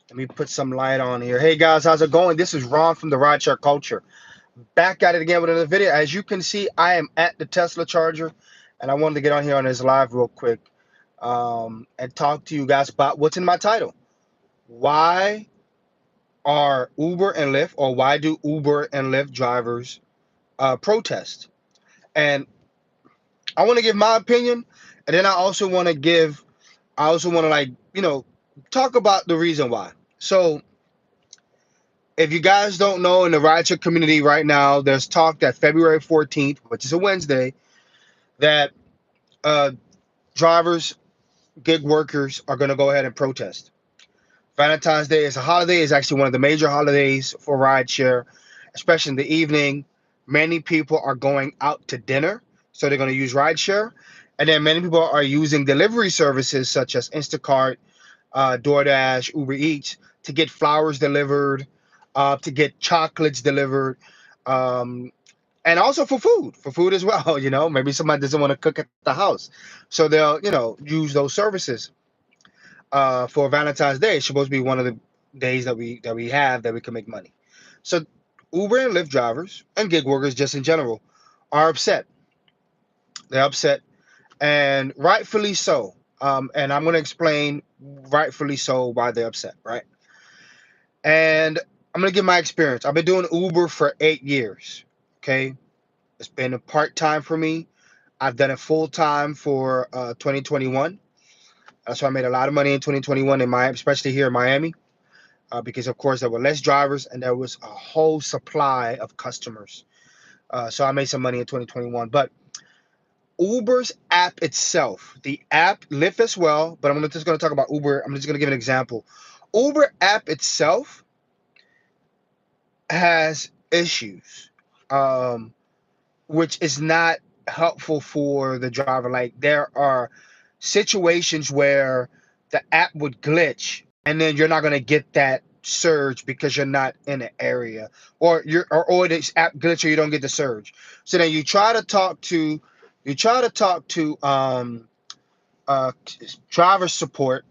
Let me put some light on here. Hey guys, how's it going? This is Ron from the Rideshare Culture. Back at it again with another video. As you can see, I am at the Tesla charger, and I wanted to get on here on this live real quick and talk to you guys about what's in my title. Why are Uber and Lyft, or why do Uber and Lyft drivers protest? And I want to give my opinion, and then I also want to talk about the reason why. So if you guys don't know, in the rideshare community right now, there's talk that February 14th, which is a Wednesday, that uh, drivers, gig workers are going to go ahead and protest. Valentine's Day is a holiday. It's actually one of the major holidays for rideshare, especially in the evening. Many people are going out to dinner, so they're going to use rideshare. And then many people are using delivery services such as Instacart, DoorDash, Uber Eats to get flowers delivered, to get chocolates delivered, um, and also for food as well. Maybe somebody doesn't want to cook at the house, so they'll use those services for Valentine's Day. It's supposed to be one of the days that we have that we can make money. So Uber and Lyft drivers and gig workers just in general are upset. They're upset, and rightfully so. And I'm going to explain rightfully so why they're upset, right? And I'm going to give my experience. I've been doing Uber for 8 years. Okay. It's been a part time for me. I've done it full time for 2021. So I made a lot of money in 2021 in Miami, especially here in Miami, because of course there were less drivers and there was a whole supply of customers. So I made some money in 2021. But Uber's app itself, the app, Lyft as well, but just going to talk about Uber. I'm just going to give an example. Uber app itself has issues, which is not helpful for the driver. Like there are situations where the app would glitch, and then you're not going to get that surge because you're not in the area, or this app glitch, or you don't get the surge. So then you try to talk to uh, driver support,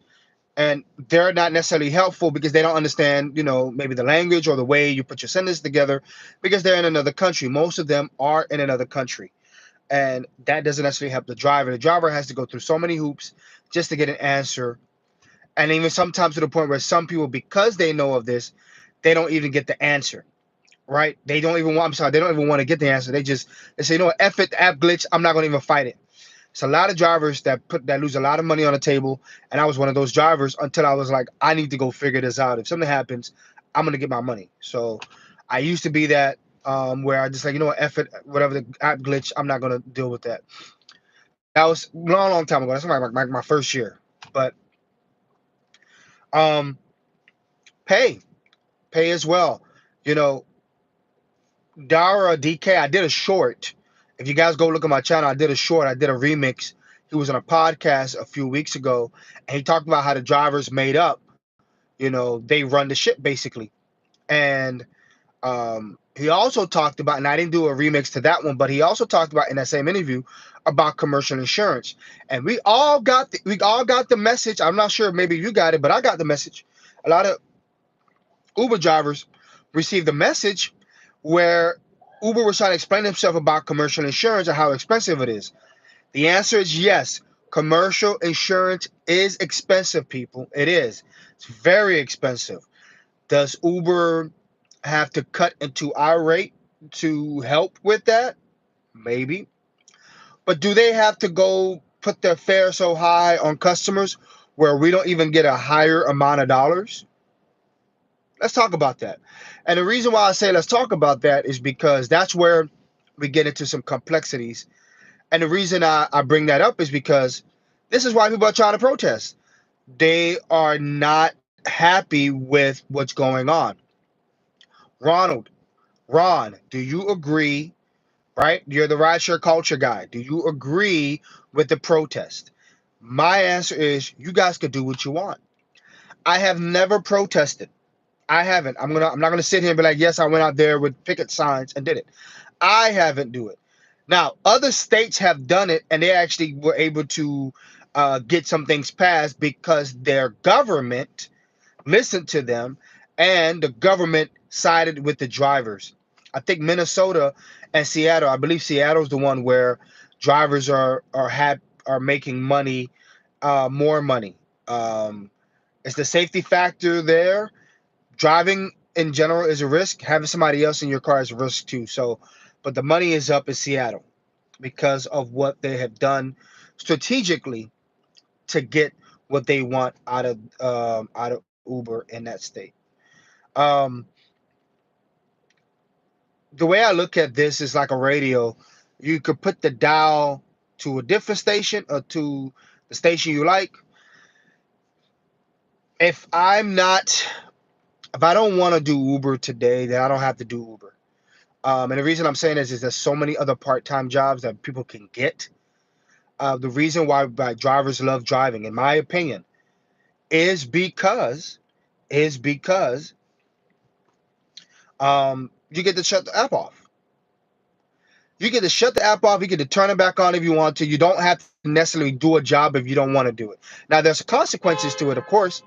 and they're not necessarily helpful because they don't understand, maybe the language or the way you put your sentence together, because they're in another country. Most of them are in another country, and that doesn't necessarily help the driver. The driver has to go through so many hoops just to get an answer, and even sometimes to the point where some people, because they know of this, they don't even get the answer. Right? They don't even want. I'm sorry. They don't even want to get the answer. They say, what, F it, the app glitch. I'm not going to even fight it. It's a lot of drivers that lose a lot of money on the table, and I was one of those drivers until I was like, I need to go figure this out. If something happens, I'm gonna get my money. So I used to be that, where I just like, what, F it, whatever the app glitch, I'm not gonna deal with that. That was a long, long time ago. That's my first year. But um, pay pay as well. You know, Dara DK, I did a short. If you guys go look at my channel, I did a short. I did a remix. He was on a podcast a few weeks ago, and he talked about how the drivers made up. They run the ship basically. And he also talked about, and I didn't do a remix to that one, but he also talked about in that same interview about commercial insurance. And we all got the message. I'm not sure, maybe you got it, but I got the message. A lot of Uber drivers received the message where Uber was trying to explain himself about commercial insurance and how expensive it is. The answer is yes. Commercial insurance is expensive, people. It is. It's very expensive. Does Uber have to cut into our rate to help with that? Maybe. But do they have to go put their fare so high on customers where we don't even get a higher amount of dollars? Let's talk about that. And the reason why I say let's talk about that is because that's where we get into some complexities. And the reason I bring that up is because this is why people are trying to protest. They are not happy with what's going on. Ronald, Ron, do you agree? Right? You're the rideshare culture guy. Do you agree with the protest? My answer is you guys could do what you want. I have never protested. I haven't. I'm not gonna sit here and be like, yes, I went out there with picket signs and did it. I haven't do it. Now, other states have done it, and they actually were able to get some things passed because their government listened to them, and the government sided with the drivers. I think Minnesota and Seattle. I believe Seattle's the one where drivers are making money, more money. Um, it's the safety factor there. Driving in general is a risk. Having somebody else in your car is a risk too. So, but the money is up in Seattle because of what they have done strategically to get what they want out of Uber in that state. Um, the way I look at this is like a radio. You could put the dial to a different station or to the station you like. If I'm not, if I don't want to do Uber today, then I don't have to do Uber. And the reason I'm saying this is there's so many other part-time jobs that people can get. The reason why drivers love driving, in my opinion, is because you get to shut the app off. You get to shut the app off. You get to turn it back on if you want to. You don't have to necessarily do a job if you don't want to do it. Now, there's consequences to it, of course.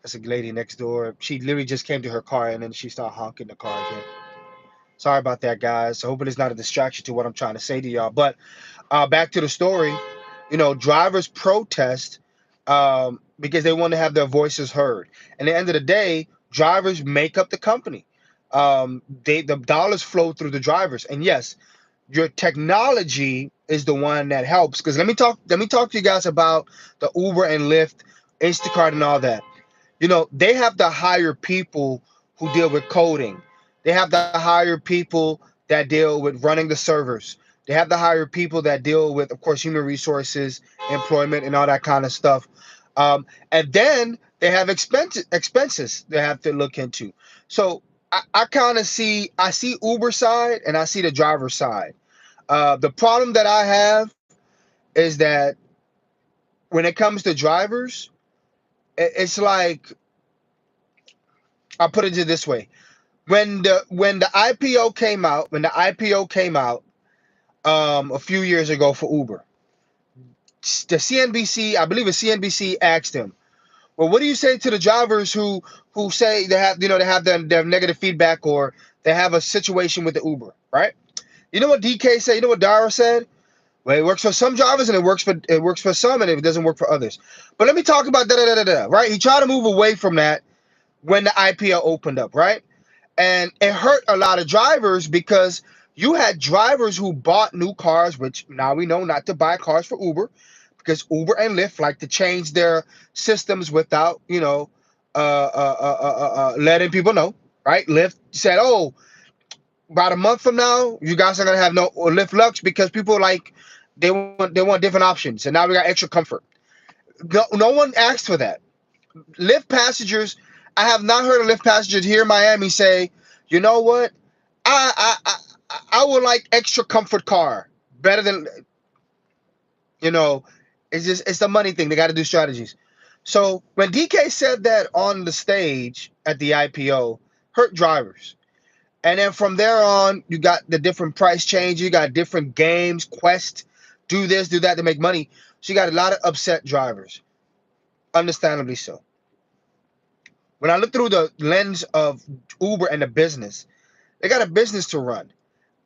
That's a lady next door. She literally just came to her car and then she started honking the car again. Sorry about that, guys. I hope it's not a distraction to what I'm trying to say to y'all. But back to the story. Drivers protest because they want to have their voices heard. And at the end of the day, drivers make up the company. The dollars flow through the drivers. And yes, your technology is the one that helps. Because let me talk to you guys about the Uber and Lyft, Instacart, and all that. They have to hire people who deal with coding. They have to hire people that deal with running the servers. They have to hire people that deal with, of course, human resources, employment, and all that kind of stuff. And then they have expenses they have to look into. So I kind of I see Uber side and I see the driver side. The problem that I have is that when it comes to drivers, it's like, I'll put it this way: when the IPO came out a few years ago for Uber, the CNBC, I believe it's CNBC, asked him, "Well, what do you say to the drivers who say they have their negative feedback or they have a situation with the Uber, right?" You know what DK said? You know what Dara said? Well, it works for some drivers and it works for some and it doesn't work for others. But let me talk about da da da da da. Right? He tried to move away from that when the IPO opened up, right? And it hurt a lot of drivers because you had drivers who bought new cars, which now we know not to buy cars for Uber because Uber and Lyft like to change their systems without, letting people know, right? Lyft said, "Oh, about a month from now, you guys are gonna have no Lyft Lux because people like they want different options, and now we got extra comfort." No one asked for that. Lyft passengers, I have not heard of Lyft passengers here in Miami say, "You know what? I would like extra comfort car better than you know." It's the money thing. They got to do strategies. So when DK said that on the stage at the IPO, hurt drivers. And then from there on, you got the different price change. You got different games, quest, do this, do that to make money. So you got a lot of upset drivers, understandably so. When I look through the lens of Uber and the business, they got a business to run.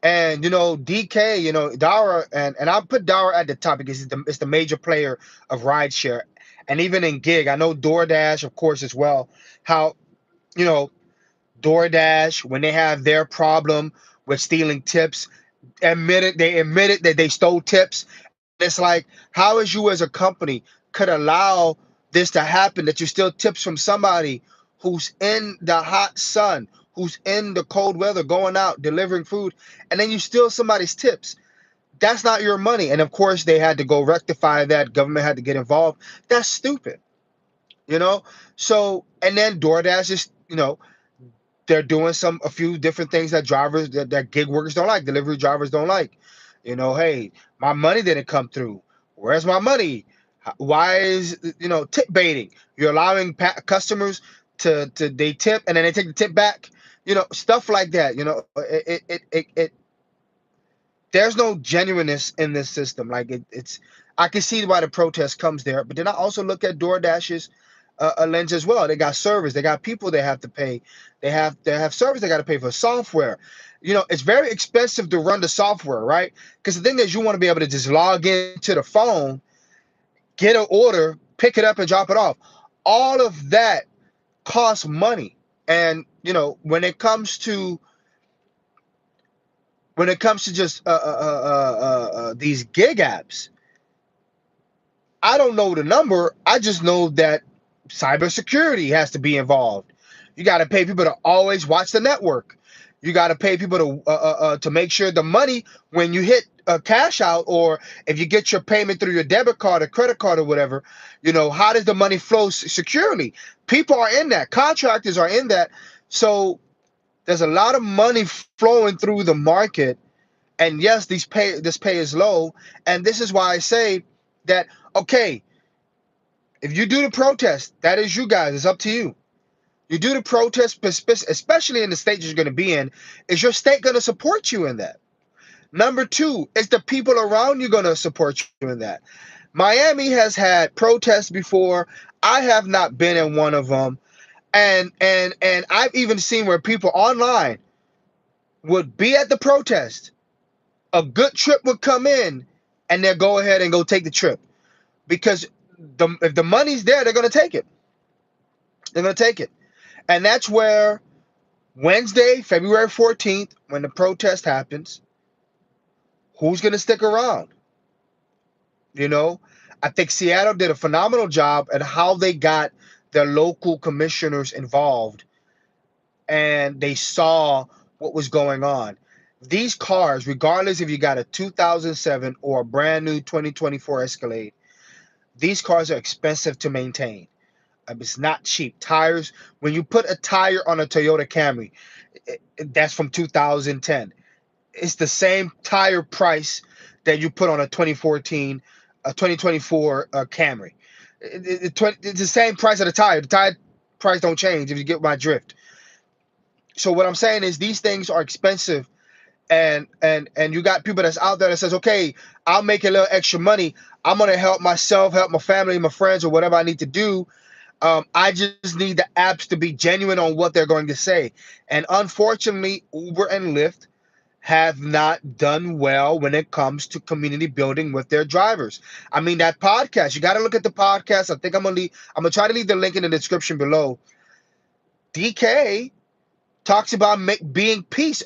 And DK, Dara, and I'll put Dara at the top because it's the major player of rideshare. And even in gig, I know DoorDash, of course, as well. How, you know, DoorDash, when they have their problem with stealing tips, they admitted that they stole tips. And it's like, how is you as a company could allow this to happen, that you steal tips from somebody who's in the hot sun, who's in the cold weather, going out delivering food, and then you steal somebody's tips? That's not your money. And of course they had to go rectify that. Government had to get involved. That's stupid, you know. So, and then DoorDash is, they're doing a few different things that that gig workers don't like, delivery drivers don't like. Hey, my money didn't come through. Where's my money? Why is tip baiting? You're allowing customers to they tip and then they take the tip back. Stuff like that. There's no genuineness in this system. Like it's I can see why the protest comes there, but then I also look at DoorDash's a lens as well. They got service, they got people they have to pay, they have service they got to pay for software. It's very expensive to run the software, right? Because the thing is, you want to be able to just log into the phone, get an order, pick it up, and drop it off. All of that costs money. And when it comes to just these gig apps, I don't know the number. I just know that cybersecurity has to be involved. You got to pay people to always watch the network. You got to pay people to make sure the money, when you hit a cash out, or if you get your payment through your debit card or credit card or whatever, how does the money flow securely? People are in that. Contractors are in that. So there's a lot of money flowing through the market. And yes, this pay is low. And this is why I say that, okay, if you do the protest, that is you guys. It's up to you. You do the protest, especially in the state you're going to be in. Is your state going to support you in that? Number two, is the people around you going to support you in that? Miami has had protests before. I have not been in one of them. And I've even seen where people online would be at the protest. A good trip would come in, and they'll go ahead and go take the trip. Because if the money's there, they're going to take it. They're going to take it. And that's where Wednesday, February 14th, when the protest happens, who's going to stick around? You know, I think Seattle did a phenomenal job at how they got their local commissioners involved, and they saw what was going on. These cars, regardless if you got a 2007 or a brand new 2024 Escalade, these cars are expensive to maintain. It's not cheap. Tires, when you put a tire on a Toyota Camry, that's from 2010. It's the same tire price that you put on a 2024 Camry. It's the same price of the tire. The tire price don't change, if you get my drift. So what I'm saying is, these things are expensive, and you got people that's out there that says, okay, I'll make a little extra money. I'm gonna help myself, help my family, my friends, or whatever I need to do. I just need the apps to be genuine on what they're going to say. And unfortunately, Uber and Lyft have not done well when it comes to community building with their drivers. I mean, that podcast, you got to look at the podcast. I think I'm gonna try to leave the link in the description below. DK talks about making peace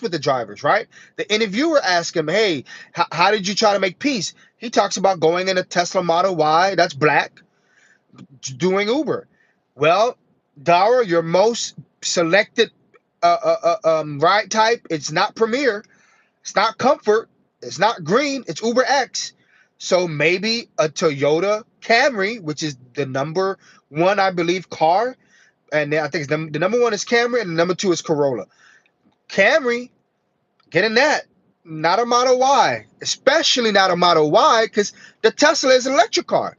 with the drivers, right? The interviewer asked him, hey, how did you try to make peace? He talks about going in a Tesla Model Y, that's black, doing Uber. Well, Dara, your most selected ride type, it's not Premier, it's not Comfort, it's not Green, it's Uber X. So maybe a Toyota Camry, which is the number one, I believe, car, and I think the number one is Camry, and the number two is Corolla. Camry, get in that. Not a Model Y, especially not a Model Y, because the Tesla is an electric car.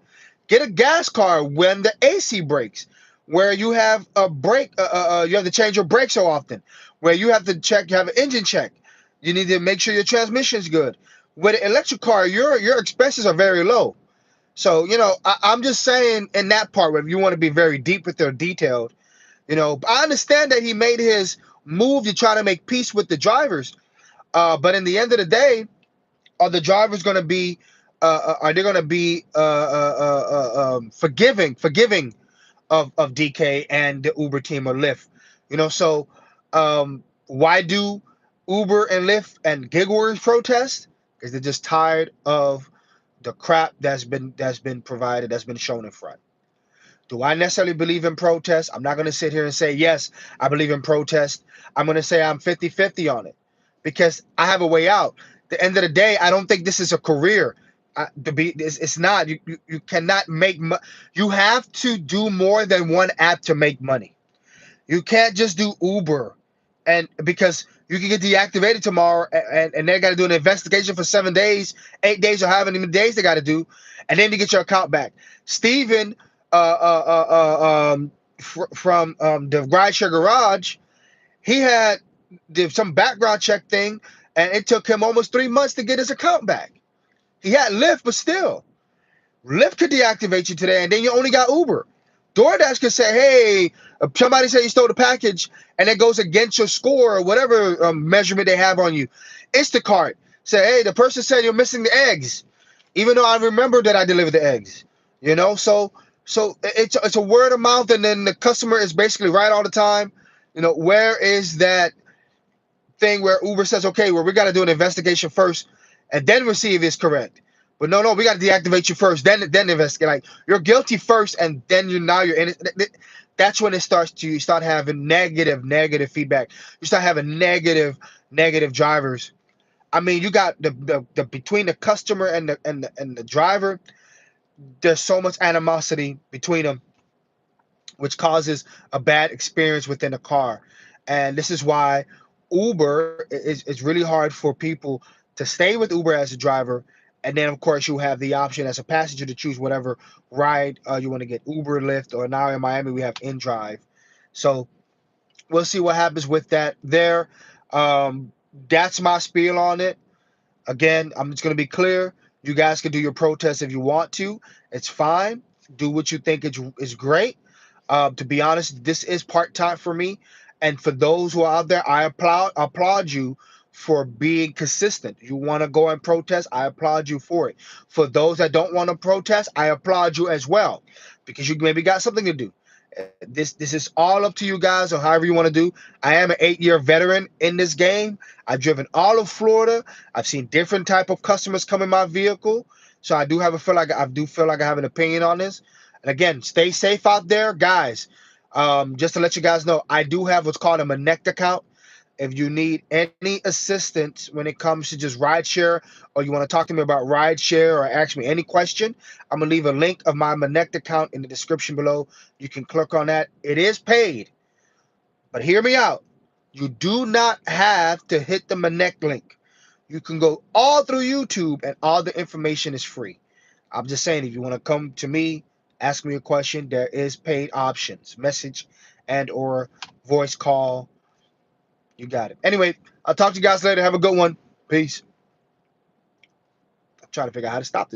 Get a gas car when the AC breaks, where you have a brake, you have to change your brakes so often, where you have to check, you have an engine check. You need to make sure your transmission's good. With an electric car, your expenses are very low. So, I'm just saying in that part, where if you want to be very deep with their detailed, I understand that he made his move to try to make peace with the drivers. But in the end of the day, are the drivers going to be are they going to be forgiving of DK and the Uber team or Lyft? So why do Uber and Lyft and gig workers protest? Because they're just tired of the crap that's been provided, that's been shown in front. Do I necessarily believe in protest? I'm not going to sit here and say, yes, I believe in protest. I'm going to say I'm 50-50 on it, because I have a way out. At the end of the day, I don't think this is a career. It's not. You cannot make you have to do more than one app to make money. You can't just do Uber, and because you can get deactivated tomorrow, and they got to do an investigation for 7 days, 8 days, or however many days they got to do, and then you get your account back. Steven from the Rideshare Garage, he had some background check thing, and it took him almost 3 months to get his account back. He had Lyft, but still, Lyft could deactivate you today, and then you only got Uber. DoorDash can say, hey, somebody say you stole the package and it goes against your score or whatever measurement they have on you. Instacart say, hey, the person said you're missing the eggs, even though I remember that I delivered the eggs. You know, so it's a word of mouth, and then the customer is basically right all the time. You know, where is that thing where Uber says, okay, well, we got to do an investigation first and then we'll see if it's correct. But no, we got to deactivate you first, then investigate. Like, you're guilty first, and then you're in it. That's when it starts to you start having negative feedback. You start having negative drivers. I mean, you got the between the customer and the driver, there's so much animosity between them, which causes a bad experience within a car. And this is why Uber is really hard for people to stay with Uber as a driver. And then, of course, you have the option as a passenger to choose whatever ride you want to get, Uber, Lyft, or now in Miami, we have InDrive. So we'll see what happens with that there. Um, that's my spiel on it. Again, I'm just going to be clear. You guys can do your protest if you want to. It's fine. Do what you think is great. To be honest, this is part time for me. And for those who are out there, I applaud you for being consistent. You want to go and protest, I applaud you for it. For those that don't want to protest, I applaud you as well, because you maybe got something to do. This is all up to you guys, or however you want to do. I am an 8-year veteran in this game. I've driven all of Florida. I've seen different type of customers come in my vehicle, so I do feel like I have an opinion on this. And again, stay safe out there, guys. Just to let you guys know, I do have what's called a Connect account. If you need any assistance when it comes to just rideshare, or you want to talk to me about rideshare or ask me any question, I'm gonna leave a link of my Connect account in the description below. You can click on that. It is paid, but hear me out. You do not have to hit the Connect link. You can go all through YouTube, and all the information is free. I'm just saying, if you want to come to me, ask me a question, there is paid options, message and or voice call. You got it. Anyway, I'll talk to you guys later. Have a good one. Peace. I'm trying to figure out how to stop this.